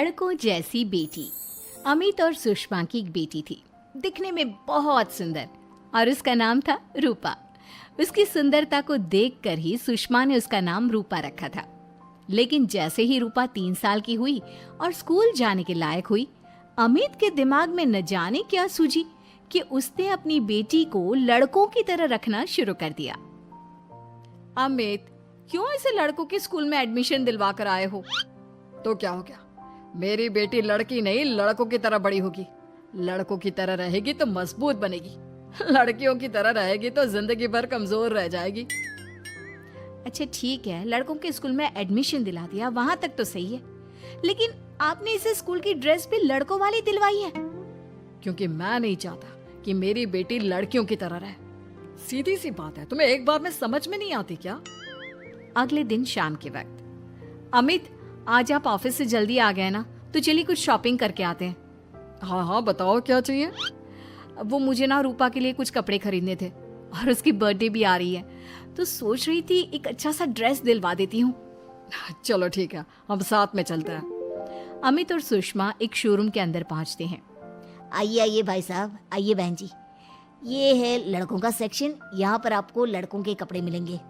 लड़कों जैसी बेटी। अमित और सुषमा की एक बेटी थी, दिखने में बहुत सुंदर, और उसका नाम था रूपा। उसकी सुंदरता को देखकर ही सुषमा ने उसका नाम रूपा रखा था। लेकिन जैसे ही रूपा 3 साल की हुई और स्कूल जाने के लायक हुई, अमित के दिमाग में न जाने क्या सूझी कि उसने अपनी बेटी को लड़कों की तरह रखना शुरू कर दिया। अमित, क्यों इसे लड़कों के स्कूल में एडमिशन दिलवा कर आए हो? तो क्या हो गया? मेरी बेटी लड़की नहीं लड़कों की तरह बड़ी होगी। लड़कों की तरह रहेगी तो मजबूत बनेगी, लड़कियों की तरह रहेगी तो जिंदगी भर कमजोर रह जाएगी। अच्छा ठीक है, लड़कों के स्कूल में एडमिशन दिला दिया, वहां तक तो सही है। लेकिन आपने इसे स्कूल की ड्रेस भी लड़कों वाली दिलवाई है। क्योंकि मैं नहीं चाहता कि मेरी बेटी लड़कियों की तरह रहे। सीधी सी बात है, तुम्हें एक बार में समझ में नहीं आती क्या? अगले दिन शाम के वक्त, अमित आज आप ऑफिस से जल्दी आ गए ना, तो चलिए कुछ शॉपिंग करके आते हैं। हाँ हाँ बताओ क्या चाहिए? वो मुझे ना रूपा के लिए कुछ कपड़े खरीदने थे और उसकी बर्थडे भी आ रही है, तो सोच रही थी एक अच्छा सा ड्रेस दिलवा देती हूँ। चलो ठीक है, हम साथ में चलते हैं। अमित और सुषमा एक शोरूम के अंदर पहुंचते हैं। आइए आइए भाई साहब, आइए बहन जी। ये है लड़कों का सेक्शन, यहाँ पर आपको लड़कों के कपड़े मिलेंगे।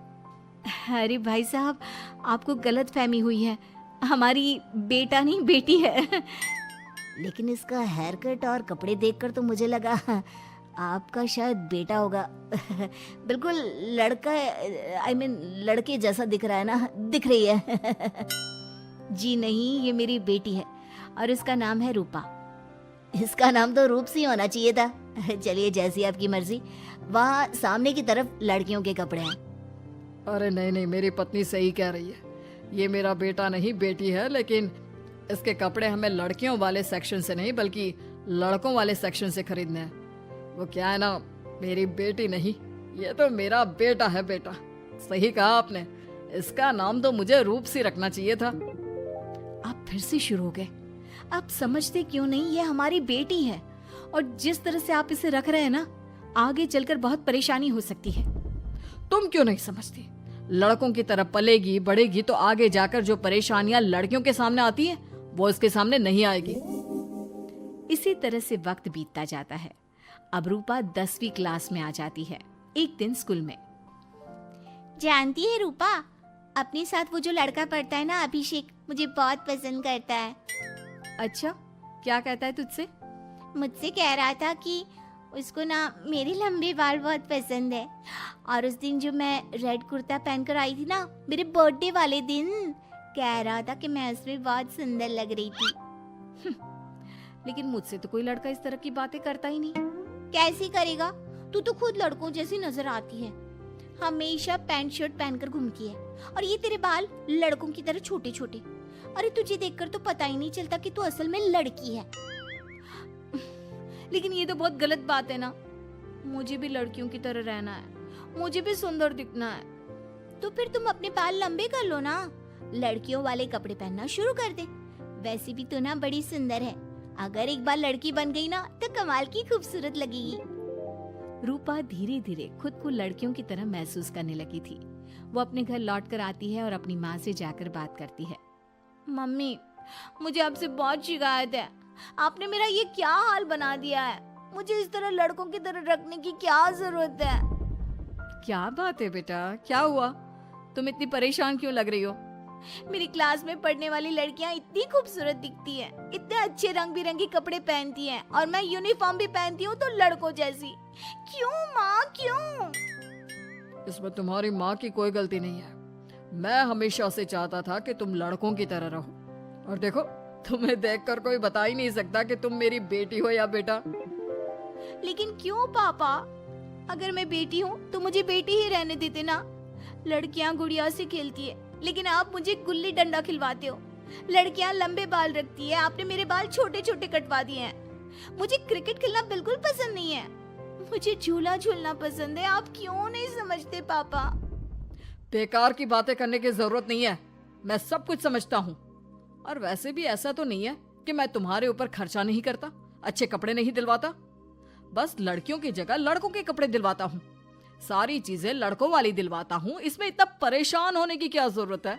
अरे भाई साहब, आपको गलत फहमी हुई है, हमारी बेटा नहीं बेटी है। लेकिन इसका हेयर कट और कपड़े देखकर तो मुझे लगा आपका शायद बेटा होगा। बिल्कुल लड़का, आई मीन लड़के जैसा दिख रहा है ना, दिख रही है। जी नहीं, ये मेरी बेटी है और इसका नाम है रूपा। इसका नाम तो रूप सी होना चाहिए था। चलिए जैसी आपकी मर्जी। वहाँ सामने की तरफ लड़कियों के कपड़े हैं। अरे नहीं नहीं, मेरी पत्नी सही कह रही है, ये मेरा बेटा नहीं बेटी है। लेकिन इसके कपड़े हमें लड़कियों वाले सेक्शन से नहीं बल्कि लड़कों वाले सेक्शन से खरीदने हैं। वो क्या है ना, मेरी बेटी नहीं, ये तो मेरा बेटा है। बेटा, सही कहा आपने, इसका नाम तो मुझे रूप सी रखना चाहिए था। आप फिर से शुरू हो गए। आप समझते क्यों नहीं, ये हमारी बेटी है और जिस तरह से आप इसे रख रहे हैं ना, आगे चलकर बहुत परेशानी हो सकती है। तुम क्यों नहीं समझती? लड़कों की तरह पलेगी बढ़ेगी तो आगे जाकर जो परेशानियां लड़कियों के सामने आती हैं वो इसके सामने नहीं आएगी। इसी तरह से वक्त बीतता जाता है। अब रूपा 10वीं क्लास में आ जाती है। एक दिन स्कूल में, जानती है रूपा, अपने साथ वो जो लड़का पढ़ता है ना, अभिषेक, मुझे बहुत पसंद करता है। अच्छा, क्या कहता है तुझसे? मुझसे कह रहा था कि उसको ना मेरे लंबे बाल बहुत पसंद है, और उस दिन जो मैं रेड कुर्ता पहनकर आई थी ना, मेरे बर्थडे वाले दिन, कह रहा था कि मैं उसमें बहुत सुंदर लग रही थी। लेकिन मुझसे तो कोई लड़का इस तरह की बातें करता ही नहीं। कैसे करेगा? तू तो खुद लड़कों जैसी नजर आती है, हमेशा पैंट शर्ट पहनकर घूमती है, और ये तेरे बाल लड़कों की तरह छोटे छोटे। अरे तुझे देखकर तो पता ही नहीं चलता कि तू असल में लड़की है। लेकिन ये तो बहुत गलत बात है ना, मुझे भी लड़कियों की तरह रहना है, मुझे भी सुंदर दिखना है। तो फिर तुम अपने बाल लंबे कर लो ना, लड़कियों वाले कपड़े पहनना शुरू कर दे। वैसे भी तू ना बड़ी सुंदर है, अगर एक बार लड़की बन गई ना तो कमाल की खूबसूरत लगेगी। रूपा धीरे धीरे खुद को लड़कियों की तरह महसूस करने लगी थी। वो अपने घर लौट कर आती है और अपनी माँ से जाकर बात करती है। मम्मी, मुझे आपसे बहुत शिकायत है, आपने मेरा ये क्या हाल बना दिया है। मुझे इस तरह लड़कों की तरह रखने की क्या जरूरत है? क्या बात है बेटा, क्या हुआ? तुम इतनी परेशान क्यों लग रही हो? मेरी क्लास में पढ़ने वाली लड़कियां इतनी खूबसूरत दिखती हैं, इतने अच्छे रंग बिरंगे कपड़े पहनती हैं, और मैं यूनिफॉर्म भी पहनती हूँ तो लड़कों जैसी। क्यों माँ, क्यों? इसमें तुम्हारी माँ की कोई गलती नहीं है। मैं हमेशा से चाहता था कि तुम लड़कों की तरह रहो, और देखो तुम्हें देखकर कोई बता ही नहीं सकता कि तुम मेरी बेटी हो या बेटा। लेकिन क्यों पापा? अगर मैं बेटी हूँ तो मुझे बेटी ही रहने देते ना। लड़कियाँ गुड़िया से खेलती है, लेकिन आप मुझे गुल्ली डंडा खिलवाते हो। लड़कियाँ लंबे बाल रखती है, आपने मेरे बाल छोटे छोटे कटवा दिए हैं। मुझे क्रिकेट खेलना बिल्कुल पसंद नहीं है, मुझे झूला झूलना पसंद है। आप क्यों नहीं समझते पापा? बेकार की बातें करने की जरूरत नहीं है, मैं सब कुछ समझता हूँ। और वैसे भी ऐसा तो नहीं है कि मैं तुम्हारे ऊपर खर्चा नहीं करता, अच्छे कपड़े नहीं दिलवाता। बस लड़कियों की जगह लड़कों के कपड़े दिलवाता हूँ, सारी चीजें लड़कों वाली दिलवाता हूँ। इसमें इतना परेशान होने की क्या जरूरत है?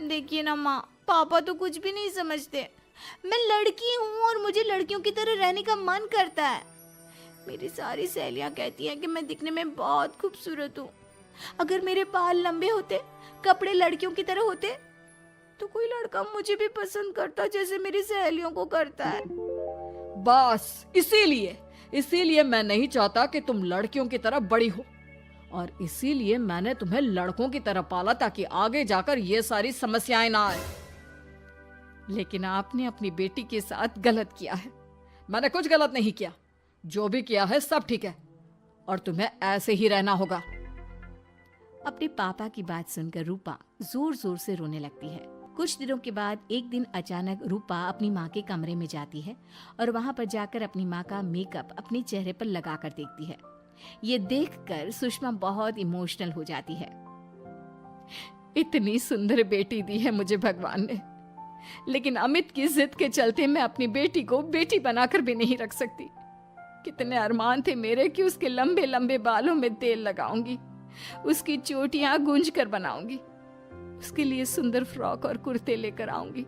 देखिए ना माँ, पापा तो कुछ भी नहीं समझते। मैं लड़की हूँ और मुझे लड़कियों की तरह रहने का मन करता है। मेरी सारी सहेलियां कहती हैं कि मैं दिखने में बहुत खूबसूरत हूँ। अगर मेरे बाल लंबे होते, कपड़े लड़कियों की तरह होते, तो कोई लड़का मुझे भी पसंद करता जैसे मेरी सहेलियों को करता है। बस इसीलिए मैं नहीं चाहता कि तुम लड़कियों की तरह बड़ी हो, और इसीलिए मैंने तुम्हें लड़कों की तरह पाला ताकि आगे जाकर ये सारी समस्याएं ना आए। लेकिन आपने अपनी बेटी के साथ गलत किया है। मैंने कुछ गलत नहीं किया, जो भी किया है सब ठीक है, और तुम्हें ऐसे ही रहना होगा। अपने पापा की बात सुनकर रूपा जोर जोर से रोने लगती है। कुछ दिनों के बाद एक दिन अचानक रूपा अपनी माँ के कमरे में जाती है और वहां पर जाकर अपनी माँ का मेकअप अपने चेहरे पर लगाकर देखती है। ये देखकर सुषमा बहुत इमोशनल हो जाती है। इतनी सुंदर बेटी दी है मुझे भगवान ने, लेकिन अमित की जिद के चलते मैं अपनी बेटी को बेटी बनाकर भी नहीं रख सकती। कितने अरमान थे मेरे कि उसके लंबे लंबे बालों में तेल लगाऊंगी, उसकी चोटियां गूंज कर बनाऊंगी, उसके लिए सुंदर फ्रॉक और कुर्ते लेकर आऊंगी।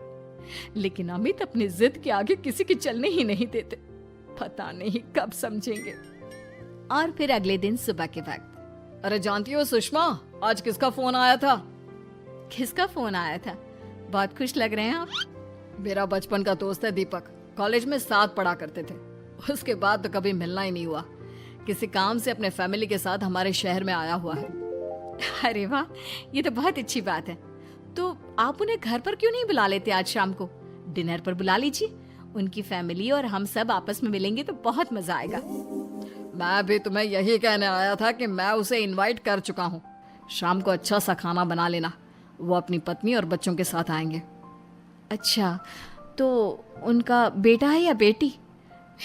लेकिन अमित अपनी जिद के आगे किसी की चलने ही नहीं देते। पता नहीं कब समझेंगे। और फिर अगले दिन सुबह के वक्त। अरे जानती हो सुषमा, आज किसका फोन आया था? किसका फोन आया था? बहुत खुश लग रहे हैं आप। मेरा बचपन का दोस्त है दीपक। कॉलेज में साथ पढ़ा करते थे, उसके बाद तो कभी मिलना ही नहीं हुआ। किसी काम से अपने फैमिली के साथ हमारे शहर में आया हुआ है। अरे वाह, ये तो बहुत अच्छी बात है। तो आप उन्हें घर पर क्यों नहीं बुला लेते? आज शाम को डिनर पर बुला लीजिए। उनकी फैमिली और हम सब आपस में मिलेंगे तो बहुत मजा आएगा। मैं भी तुम्हें यही कहने आया था कि मैं उसे इनवाइट कर चुका हूँ। शाम को अच्छा सा खाना बना लेना, वो अपनी पत्नी और बच्चों के साथ आएंगे। अच्छा, तो उनका बेटा है या बेटी?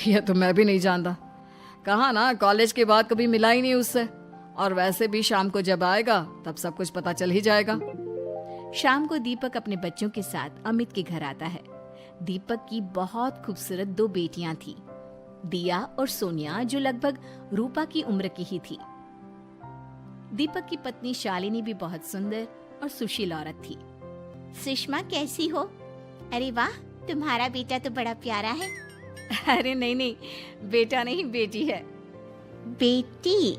यह तो मैं भी नहीं जानता। कहा ना, कॉलेज के बाद कभी मिला ही नहीं उससे, और वैसे भी शाम को जब आएगा तब सब कुछ पता चल ही जाएगा। शाम को दीपक अपने बच्चों के साथ अमित के घर आता है। दीपक की बहुत खूबसूरत 2 बेटियां थी, दिया और सोनिया, जो लगभग रूपा की उम्र की ही थी। दीपक की पत्नी शालिनी भी बहुत सुंदर और सुशील औरत थी। सुषमा कैसी हो? अरे वाह, तुम्हारा बेटा तो बड़ा प्यारा है। अरे नहीं, बेटा नहीं, बेटी है। बेटी?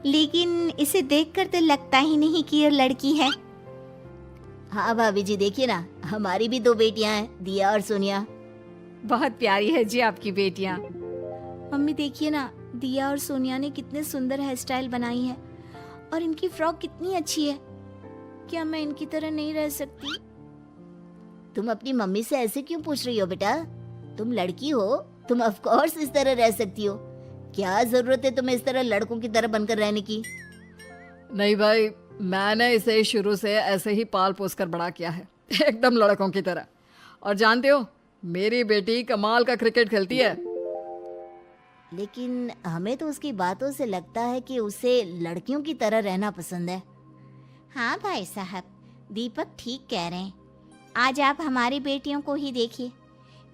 लेकिन इसे देखकर तो लगता ही नहीं कि ये लड़की है। हाँ भाभी जी, देखिए ना, हमारी भी 2 बेटियां हैं, दिया और सोनिया। बहुत प्यारी है जी आपकी बेटियां। मम्मी देखिए ना, दिया और सोनिया ने कितने सुंदर हेयर स्टाइल बनाई है, और इनकी फ्रॉक कितनी अच्छी है। क्या मैं इनकी तरह नहीं रह सकती? तुम अपनी मम्मी से ऐसे क्यों पूछ रही हो बेटा? तुम लड़की हो, तुम ऑफ कोर्स इस तरह रह सकती हो। क्या जरूरत है तुम्हें इस तरह लड़कों की तरह बनकर रहने की? नहीं भाई, मैंने इसे शुरू से ऐसे ही पाल पोस कर बड़ा किया है, एकदम लड़कों की तरह। और जानते हो, मेरी बेटी कमाल का क्रिकेट खेलती है। लेकिन हमें तो उसकी बातों से लगता है कि उसे लड़कियों की तरह रहना पसंद है। हाँ भाई साहब, दीपक ठीक कह रहे हैं। आज आप हमारी बेटियों को ही देखिए।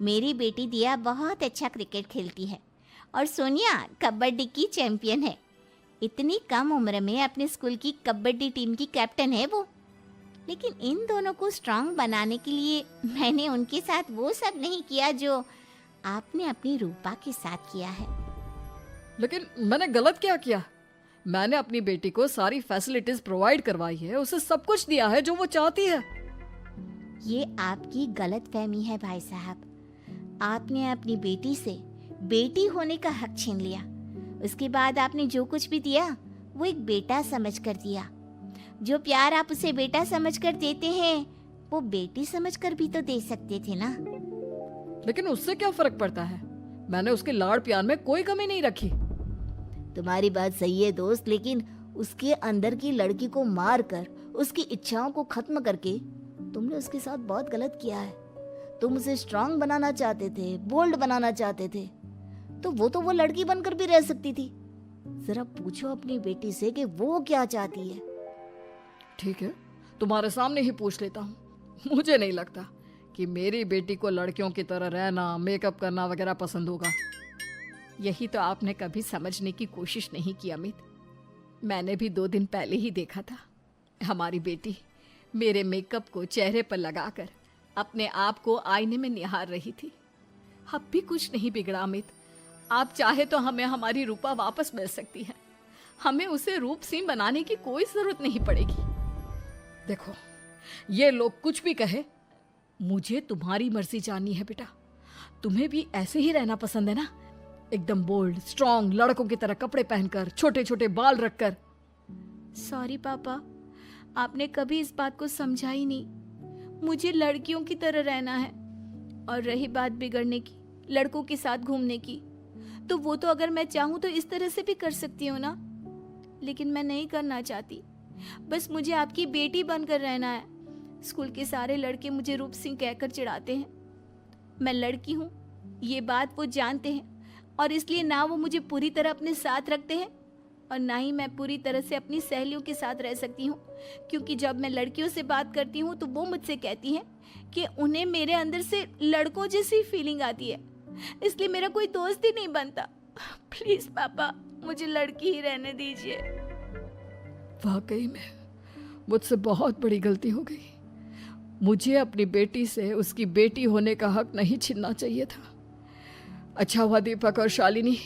मेरी बेटी दिया बहुत अच्छा क्रिकेट खेलती है, और सोनिया कबड्डी की चैंपियन है। इतनी कम उम्र में अपने स्कूल की कबड्डी टीम की कैप्टन है वो। लेकिन इन दोनों को स्ट्रांग बनाने के लिए मैंने उनके साथ वो सब नहीं किया जो आपने अपनी रूपा के साथ किया है। लेकिन मैंने गलत क्या किया? मैंने अपनी बेटी को सारी फैसिलिटीज प्रोवाइड करवाई है, उसे सब कुछ दिया है जो वो चाहती है। ये आपकी गलतफहमी है भाई साहब। आपने अपनी बेटी से बेटी होने का हक छीन लिया। उसके बाद आपने जो कुछ भी दिया वो एक बेटा समझकर दिया। जो प्यार आप उसे बेटा समझकर देते हैं वो बेटी समझकर भी तो दे सकते थे ना। लेकिन उससे क्या फर्क पड़ता है? मैंने उसके लाड़ प्यार में कोई कमी नहीं रखी। तुम्हारी बात सही है दोस्त, लेकिन उसके अंदर की लड़की को मार कर, उसकी इच्छाओं को खत्म करके तुमने उसके साथ बहुत गलत किया है। तुम उसे स्ट्रांग बनाना चाहते थे, बोल्ड बनाना चाहते थे, तो वो लड़की बनकर भी रह सकती थी। जरा पूछो अपनी बेटी से कि वो क्या चाहती है। ठीक है, तुम्हारे सामने ही पूछ लेता हूँ। मुझे नहीं लगता कि मेरी बेटी को लड़कियों की तरह रहना, मेकअप करना वगैरह पसंद होगा। यही तो आपने कभी समझने की कोशिश नहीं की अमित। मैंने भी 2 दिन पहले ही देखा था। हमारी बेटी मेरे मेकअप को चेहरे पर लगाकर अपने आप को आईने में निहार रही थी। अब भी कुछ नहीं बिगड़ा अमित। आप चाहे तो हमें हमारी रूपा वापस मिल सकती है। हमें उसे रूप सिंह बनाने की कोई जरूरत नहीं पड़ेगी। देखो, ये लोग कुछ भी कहे, मुझे तुम्हारी मर्जी जाननी है बेटा। तुम्हें भी ऐसे ही रहना पसंद है ना? एकदम बोल्ड, स्ट्रांग, लड़कों की तरह कपड़े पहनकर, छोटे छोटे बाल रखकर। सॉरी पापा, आपने कभी इस बात को समझा ही नहीं। मुझे लड़कियों की तरह रहना है। और रही बात बिगड़ने की, लड़कों के साथ घूमने की, तो वो तो अगर मैं चाहूँ तो इस तरह से भी कर सकती हूँ ना। लेकिन मैं नहीं करना चाहती। बस मुझे आपकी बेटी बनकर रहना है। स्कूल के सारे लड़के मुझे रूप सिंह कहकर चिढ़ाते हैं। मैं लड़की हूँ, ये बात वो जानते हैं, और इसलिए ना वो मुझे पूरी तरह अपने साथ रखते हैं और ना ही मैं पूरी तरह से अपनी सहेलियों के साथ रह सकती हूँ। क्योंकि जब मैं लड़कियों से बात करती हूँ तो वो मुझसे कहती हैं कि उन्हें मेरे अंदर से लड़कों जैसी फीलिंग आती है, इसलिए मेरा कोई दोस्त ही नहीं बनता। प्लीज पापा, मुझे लड़की ही रहने दीजिए। वाकई में मुझसे बहुत बड़ी गलती हो गई। मुझे अपनी बेटी से उसकी बेटी होने का हक नहीं छीनना चाहिए था। अच्छा हुआ दीपक और शालिनी,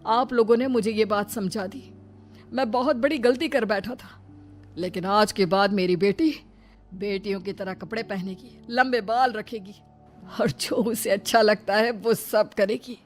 आप लोगों ने मुझे ये बात समझा दी। मैं बहुत बड़ी गलती कर बैठा था, लेकिन आज के बाद मेरी बेटी बेटियों की तरह कपड़े पहनेगी, लंबे बाल रखेगी और जो उसे अच्छा लगता है वो सब करेगी।